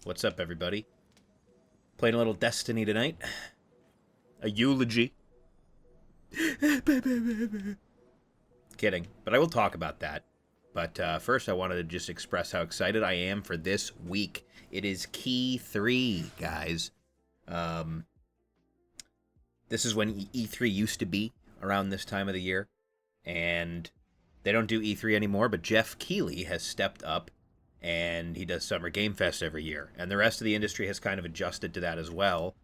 What's up, everybody? Playing a little Destiny tonight. A eulogy. Kidding, but I will talk about that. But first, I wanted to just express how excited I am for this week. It is Keigh-3, guys. This is when E3 used to be around this time of the year, and they don't do E3 anymore, but Jeff Keighley has stepped up, and he does Summer Game Fest every year, and the rest of the industry has kind of adjusted to that as well.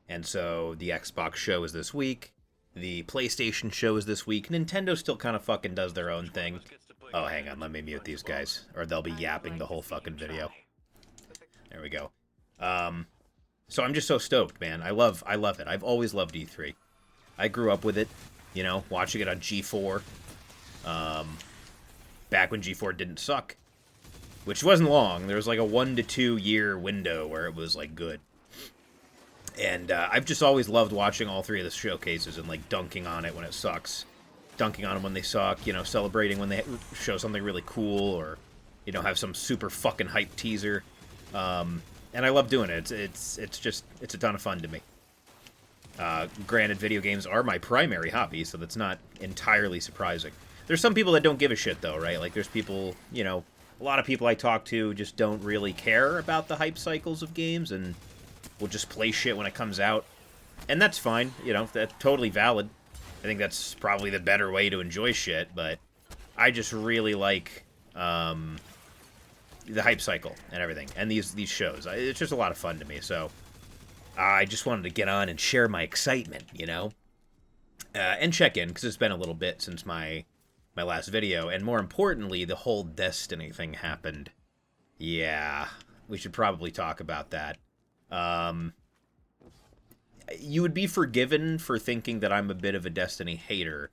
And so the Xbox show is this week, the PlayStation show is this week, Nintendo still kind of fucking does their own thing. Oh, hang on, let me mute these guys, or they'll be yapping the whole fucking video. There we go. So I'm just so stoked, man. I love it. I've always loved E3. I grew up with it, you know, watching it on G4. Back when G4 didn't suck, which wasn't long. There was like a 1 to 2 year window where it was like good. And I've just always loved watching all three of the showcases and like dunking on it when it sucks, dunking on them when they suck, you know, celebrating when they show something really cool or, you know, have some super fucking hype teaser. And I love doing it. It's a ton of fun to me. Granted, video games are my primary hobby, so that's not entirely surprising. There's some people that don't give a shit, though, right? Like, there's people, you know, a lot of people I talk to just don't really care about the hype cycles of games and will just play shit when it comes out. And that's fine, you know, that's totally valid. I think that's probably the better way to enjoy shit, but I just really like the hype cycle and everything, and these shows. It's just a lot of fun to me, so I just wanted to get on and share my excitement, you know? And check in, because it's been a little bit since my last video, and more importantly, the whole Destiny thing happened. Yeah, we should probably talk about that. You would be forgiven for thinking that I'm a bit of a Destiny hater,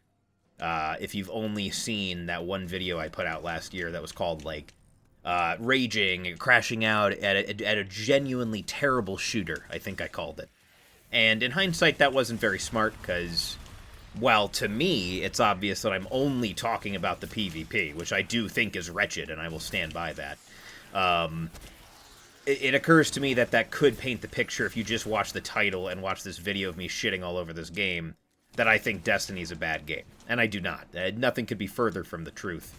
if you've only seen that one video I put out last year that was called, like, raging, crashing out at a genuinely terrible shooter, I think I called it. And in hindsight, that wasn't very smart, because, well, to me, it's obvious that I'm only talking about the PvP, which I do think is wretched, and I will stand by that. It occurs to me that that could paint the picture, if you just watch the title and watch this video of me shitting all over this game, that I think Destiny is a bad game. And I do not. Nothing could be further from the truth.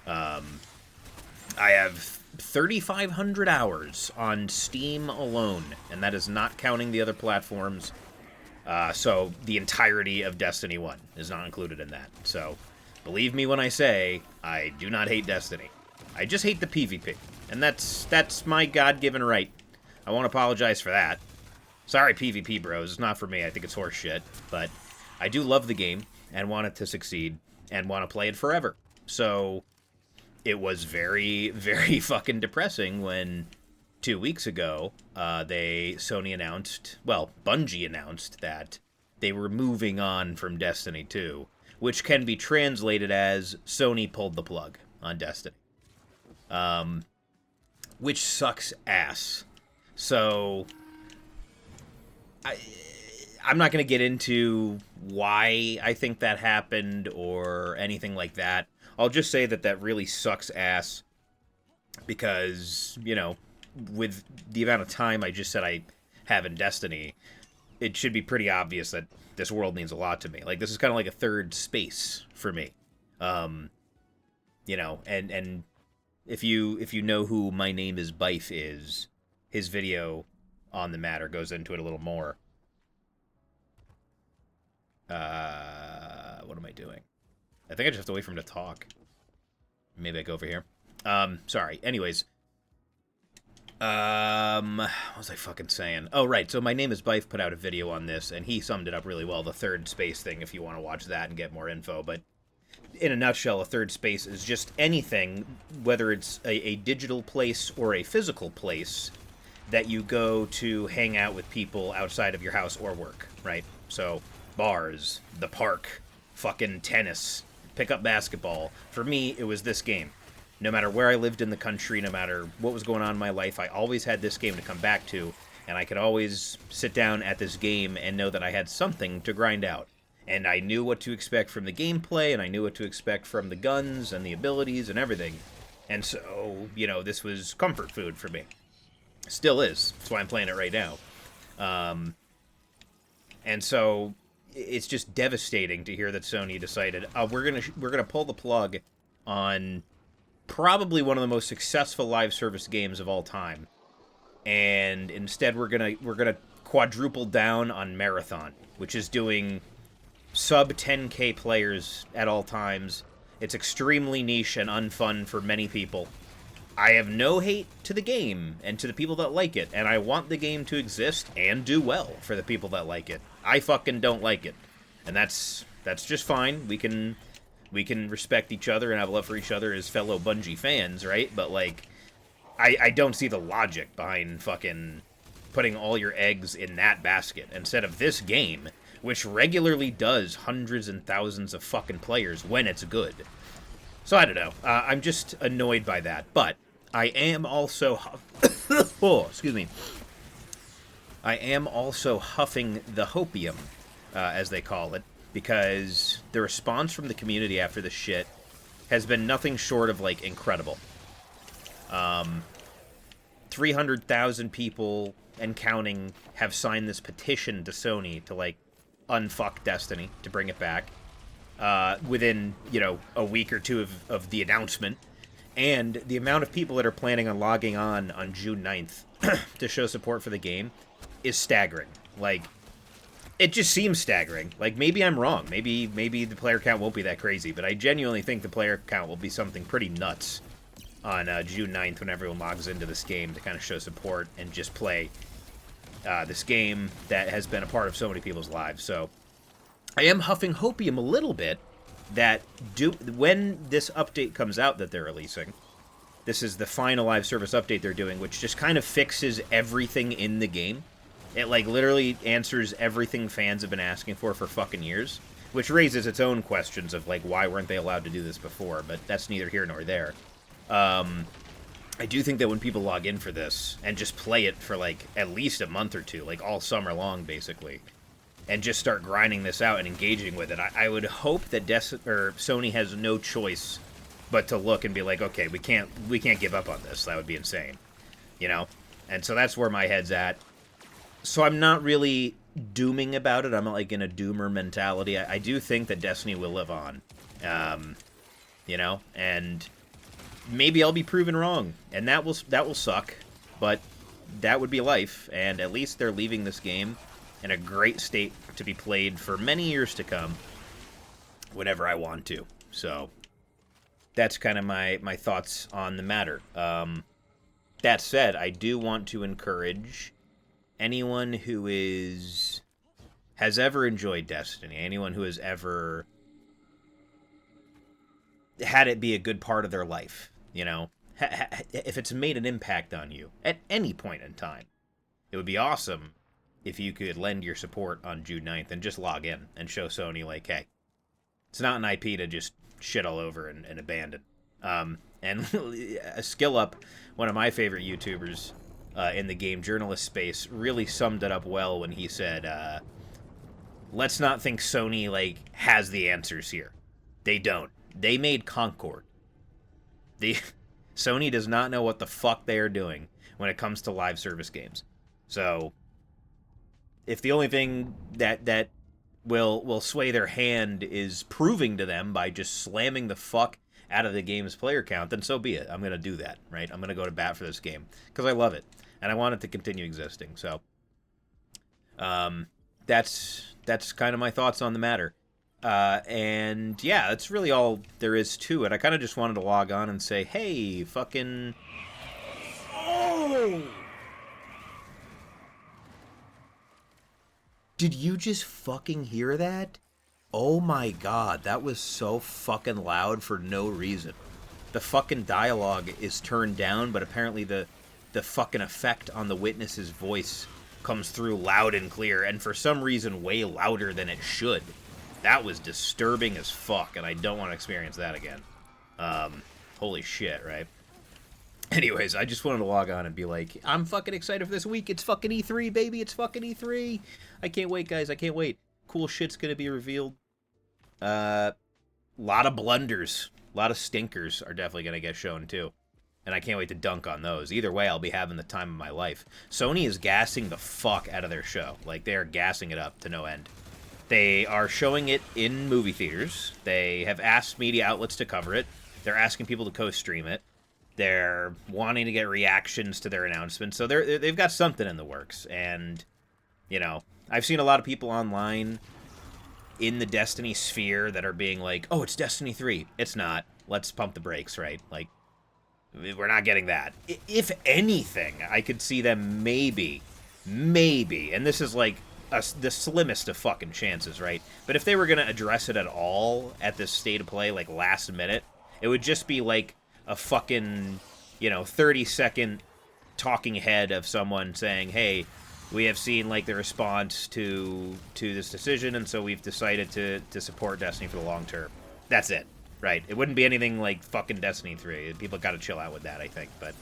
I have 3,500 hours on Steam alone, and that is not counting the other platforms. So the entirety of Destiny 1 is not included in that. So believe me when I say I do not hate Destiny. I just hate the PvP, and that's my God-given right. I won't apologize for that. Sorry, PvP bros, it's not for me. I think it's horseshit, but I do love the game and want it to succeed and want to play it forever. So it was very, very fucking depressing when 2 weeks ago, Bungie announced that they were moving on from Destiny 2, which can be translated as Sony pulled the plug on Destiny. Which sucks ass. So I'm not going to get into why I think that happened or anything like that. I'll just say that that really sucks ass because, you know, with the amount of time I just said I have in Destiny, it should be pretty obvious that this world means a lot to me. Like, this is kind of like a third space for me. You know, and if you know who My Name is Bife is, his video on the matter goes into it a little more. What am I doing? I think I just have to wait for him to talk. Maybe I go over here. Sorry. Anyways. What was I fucking saying? Oh, right. So My Name is Bife put out a video on this, and he summed it up really well, the third space thing, if you want to watch that and get more info. But in a nutshell, a third space is just anything, whether it's a digital place or a physical place, that you go to hang out with people outside of your house or work, right? So bars, the park, fucking tennis, pick up basketball. For me, it was this game. No matter where I lived in the country, no matter what was going on in my life, I always had this game to come back to, and I could always sit down at this game and know that I had something to grind out. And I knew what to expect from the gameplay, and I knew what to expect from the guns and the abilities and everything. And so, you know, this was comfort food for me. Still is. That's why I'm playing it right now. Um, and so it's just devastating to hear that Sony decided we're gonna pull the plug on probably one of the most successful live service games of all time, and instead we're gonna quadruple down on Marathon, which is doing sub 10K players at all times. It's extremely niche and unfun for many people. I have no hate to the game and to the people that like it, and I want the game to exist and do well for the people that like it. I fucking don't like it, and that's just fine. We can respect each other and have love for each other as fellow Bungie fans, right? But like, I don't see the logic behind fucking putting all your eggs in that basket instead of this game, which regularly does hundreds and thousands of fucking players when it's good. So I don't know. I'm just annoyed by that, but I am also oh, excuse me. I am also huffing the hopium, as they call it, because the response from the community after this shit has been nothing short of like incredible. 300,000 people and counting have signed this petition to Sony to like unfuck Destiny, to bring it back within, a week or two of the announcement. And the amount of people that are planning on logging on June 9th to show support for the game is staggering. Like, it just seems staggering. Like, maybe I'm wrong. Maybe the player count won't be that crazy, but I genuinely think the player count will be something pretty nuts on June 9th when everyone logs into this game to kind of show support and just play this game that has been a part of so many people's lives. So I am huffing hopium a little bit that when this update comes out that they're releasing, this is the final live service update they're doing, which just kind of fixes everything in the game. It like literally answers everything fans have been asking for fucking years, which raises its own questions of like, why weren't they allowed to do this before? But that's neither here nor there. I do think that when people log in for this and just play it for like at least a month or two, like all summer long basically, and just start grinding this out and engaging with it, I would hope that Sony has no choice but to look and be like, okay, we can't give up on this. That would be insane, And so that's where my head's at. So I'm not really dooming about it. I'm not like in a doomer mentality. I do think that Destiny will live on, and maybe I'll be proven wrong, and that will suck, but that would be life. And at least they're leaving this game in a great state to be played for many years to come, whenever I want to. So that's kind of my thoughts on the matter. That said, I do want to encourage anyone who has ever enjoyed Destiny, anyone who has ever had it be a good part of their life, if it's made an impact on you at any point in time, it would be awesome if you could lend your support on June 9th and just log in and show Sony, like, hey, it's not an IP to just shit all over and abandon. And Skill Up, one of my favorite YouTubers in the game journalist space, really summed it up well when he said, let's not think Sony, like, has the answers here. They don't. They made Concord. Sony does not know what the fuck they are doing when it comes to live service games. So if the only thing that will sway their hand is proving to them by just slamming the fuck out of the game's player count, then so be it. I'm going to do that, right? I'm going to go to bat for this game because I love it and I want it to continue existing. So that's kind of my thoughts on the matter. And yeah, that's really all there is to it. I kind of just wanted to log on and say, hey, fucking... Oh! Did you just fucking hear that? Oh my god, that was so fucking loud for no reason. The fucking dialogue is turned down, but apparently the fucking effect on the witness's voice comes through loud and clear, and for some reason way louder than it should. That was disturbing as fuck, and I don't want to experience that again. Holy shit, right? Anyways, I just wanted to log on and be like, I'm fucking excited for this week. It's fucking E3, baby. It's fucking E3. I can't wait, guys. I can't wait. Cool shit's gonna be revealed. Lot of blunders. A lot of stinkers are definitely gonna get shown, too. and I can't wait to dunk on those. Either way, I'll be having the time of my life. Sony is gassing the fuck out of their show. Like, they are gassing it up to no end. They are showing it in movie theaters. They have asked media outlets to cover it. They're asking people to co-stream it. They're wanting to get reactions to their announcements. So they've got something in the works. And, you know, I've seen a lot of people online in the Destiny sphere that are being like, oh, it's Destiny 3. It's not. Let's pump the brakes, right? Like, we're not getting that. If anything, I could see them maybe, and this is like the slimmest of fucking chances, right? But if they were going to address it at all at this state of play, like last minute, it would just be like a fucking, 30-second talking head of someone saying, hey, we have seen like the response to this decision, and so we've decided to support Destiny for the long term. That's it. Right, it wouldn't be anything like fucking Destiny 3. People gotta chill out with that, I think, but...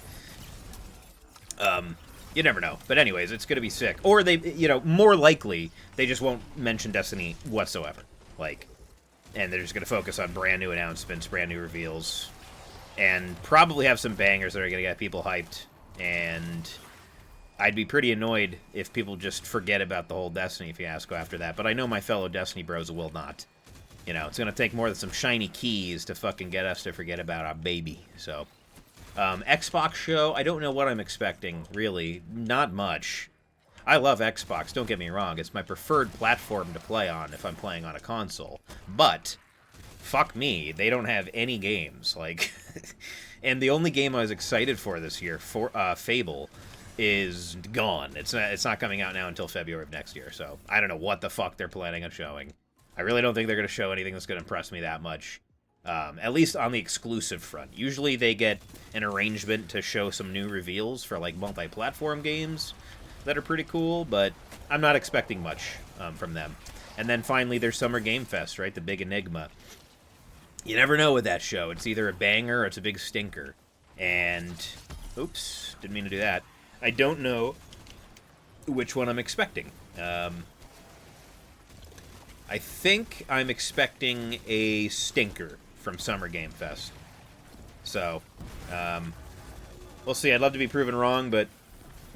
you never know. But anyways, it's gonna be sick. Or they, more likely, they just won't mention Destiny whatsoever. Like, and they're just gonna focus on brand new announcements, brand new reveals, and probably have some bangers that are gonna get people hyped, and... I'd be pretty annoyed if people just forget about the whole Destiny fiasco after that, but I know my fellow Destiny bros will not. It's going to take more than some shiny keys to fucking get us to forget about our baby. So, Xbox show, I don't know what I'm expecting, really. Not much. I love Xbox, don't get me wrong. It's my preferred platform to play on if I'm playing on a console. But, fuck me, they don't have any games. Like, and the only game I was excited for this year, Fable, is gone. It's not coming out now until February of next year. So, I don't know what the fuck they're planning on showing. I really don't think they're going to show anything that's going to impress me that much, at least on the exclusive front. Usually they get an arrangement to show some new reveals for, like, multi-platform games that are pretty cool, but I'm not expecting much from them. And then finally there's Summer Game Fest, right? The big enigma. You never know with that show. It's either a banger or it's a big stinker. And, oops, didn't mean to do that. I don't know which one I'm expecting. I think I'm expecting a stinker from Summer Game Fest. So, we'll see. I'd love to be proven wrong, but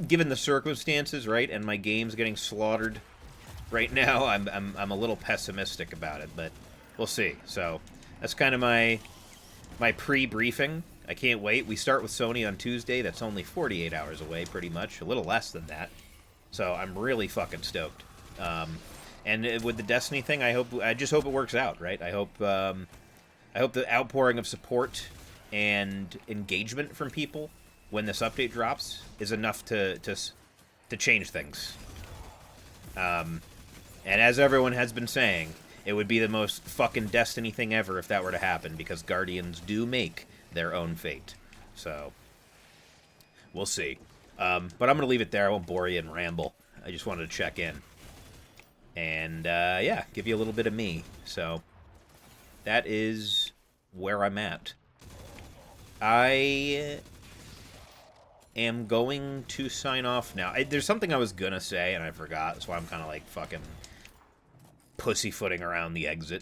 given the circumstances, right, and my game's getting slaughtered right now, I'm a little pessimistic about it, but we'll see. So, that's kind of my pre-briefing. I can't wait. We start with Sony on Tuesday. That's only 48 hours away, pretty much. A little less than that. So, I'm really fucking stoked. And with the Destiny thing, I just hope it works out, right? I hope the outpouring of support and engagement from people when this update drops is enough to change things. And as everyone has been saying, it would be the most fucking Destiny thing ever if that were to happen, because Guardians do make their own fate. So, we'll see. But I'm going to leave it there. I won't bore you and ramble. I just wanted to check in. And, yeah, give you a little bit of me. So, that is where I'm at. I am going to sign off now. There's something I was going to say, and I forgot. That's why I'm kind of, like, fucking pussyfooting around the exit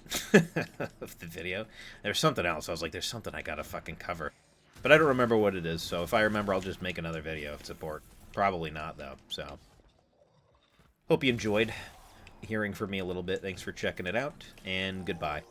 of the video. There's something else. I was like, there's something I gotta fucking cover. But I don't remember what it is, so if I remember, I'll just make another video of support. Probably not, though, so. Hope you enjoyed hearing from me a little bit. Thanks for checking it out, and goodbye.